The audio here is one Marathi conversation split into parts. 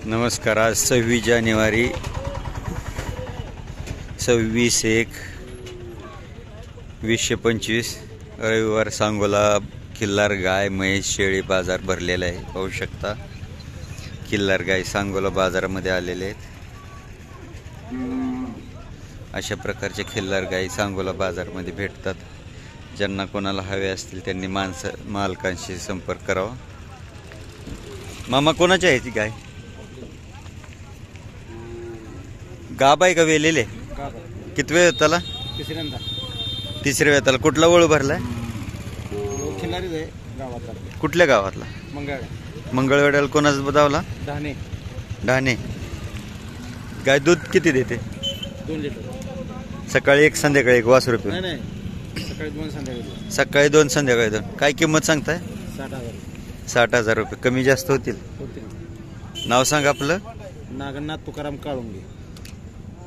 नमस्कार। आज 26 जानेवारी 26/1/2025 रविवार। सांगोला खिल्लार गाय म्हैस शेळी बाजार भरलेला आहे। पाहू शकता खिल्लार गाय सांगोला बाजारामध्ये आलेले आहेत। अशा प्रकारचे खिल्लार गाय सांगोला बाजारमध्ये भेटतात। ज्यांना कोणाला हवे असतील त्यांनी मालकांशी संपर्क करावा। मामा कोणाची आहे ती गाय? गाब आहे का वेलेले? किती वेळ त्याला? तिसऱ्या वेळ त्याला। कुठला वळू भरलाय? कुठल्या गावातला? मंगळवेड्याला। कोणाच बदावला? ढाणे। गाय दूध किती देते? 2 लिटर। सकाळी 1 संध्याकाळी 1 वासरू पिऊन? नाही, सकाळी 2 संध्याकाळी। सकाळी 2 संध्याकाळी 2। काय किंमत सांगताय? 60,000। 60,000 रुपये। कमी जास्त होतील? नाव सांग आपलं? नागनाथ तुकाराम काळुंगे।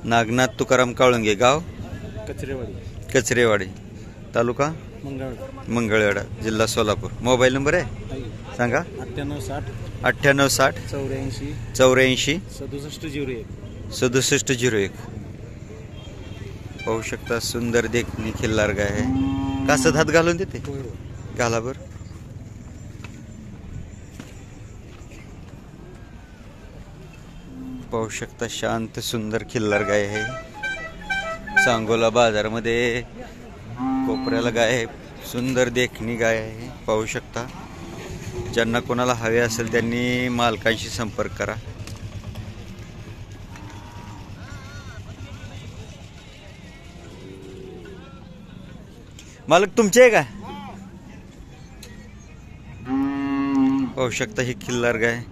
नागनाथ तुकाराम काळुंगे। गाव? कचरेवाडी। तालुका? मंगळवेढा। जिल्हा सोलापूर। मोबाईल नंबर आहे सांगा? 9860 84 6701। पाहू शकता सुंदर देखणी खिल्लार गाय आहे। कासत हात घालून देते? घाला बर। पाहू शकता शांत सुंदर खिल्लार गाय आहे। सांगोला बाजारामध्ये कोपऱ्याला गाय आहे। सुंदर देखणी गाय आहे। पाहू शकता ज्यांना कोणाला हवे असेल त्यांनी मालकांशी संपर्क करा। मालक तुमचे आहे का? पाहू शकता ही खिल्लार गाय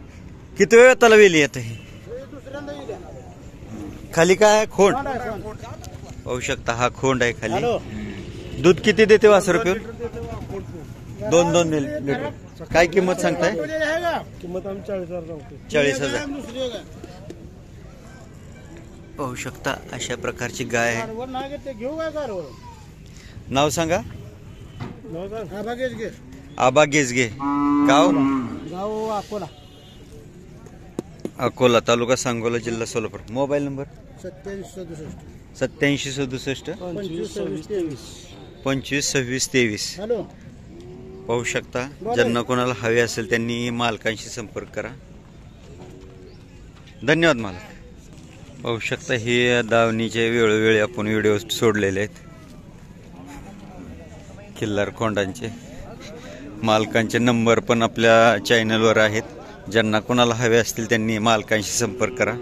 किती वेळ त्याला वेली येत आहे। खाली काय खोंड? पाहू शकता हा खोंड आहे खाली। दूध किती देते वासरू पिऊन? 2 लिटर। काय किंमत सांगताय? किंमत 40,000। पाहू शकता अशा प्रकारची गाय आहे। नाव सांगा? आबा गेजगे। गाव? अकोला। अकोला तालुका सांगोला जिल्हा सोलापूर। Mobile number? 8767 252623। पाहू शकता ज्यांना कोणाला हवे असेल त्यांनी मालकांशी संपर्क करा। धन्यवाद मालक। पाहू शकता हे दावणीचे वेळोवेळी आपण व्हिडिओ सोडलेले आहेत खिल्लार खोंडांचे। मालकांचे नंबर पण आपल्या चॅनलवर आहेत। ज्यांना कोणाला हवे असतील त्यांनी मालकांशी संपर्क करा।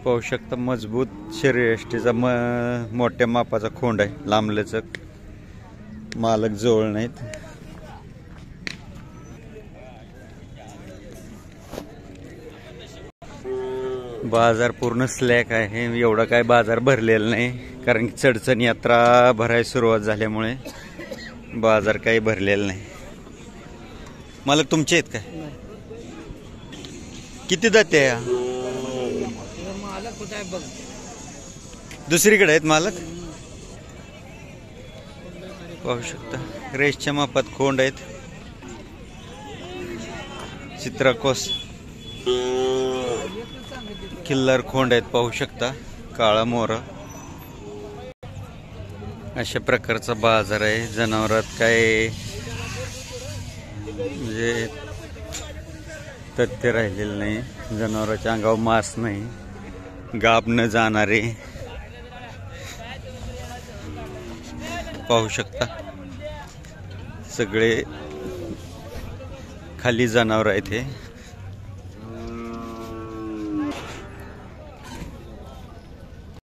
पाहू शकता मजबूत शरीरयष्टीचा मोठ्या मापाचा खोंड आहे। लांबलचक। मालक जवळ नाहीत। बाजार पूर्ण स्लॅक आहे। एवढा काय बाजार भरलेला नाही कारण की चढचण यात्रा भरायला सुरुवात झाल्यामुळे बाजार काही भरलेला नाही। मालक तुमचे आहेत काय? किती जाते? दुसरीकडे आहेत मालक। पाहू शकता रेसच्या मापात खोंड आहेत। चित्राकोस खिल्लार खोंड आहेत। पाहू शकता काळा मोरा। अशा प्रकारचा बाजार आहे। जनावरात काय म्हणजे तथ्य राहिलेलं नाही। जनावरांच्या अंगावर मांस नाही। गाब न जाणारे पाहू शकता सगळे खाली जनावर आहेत हे।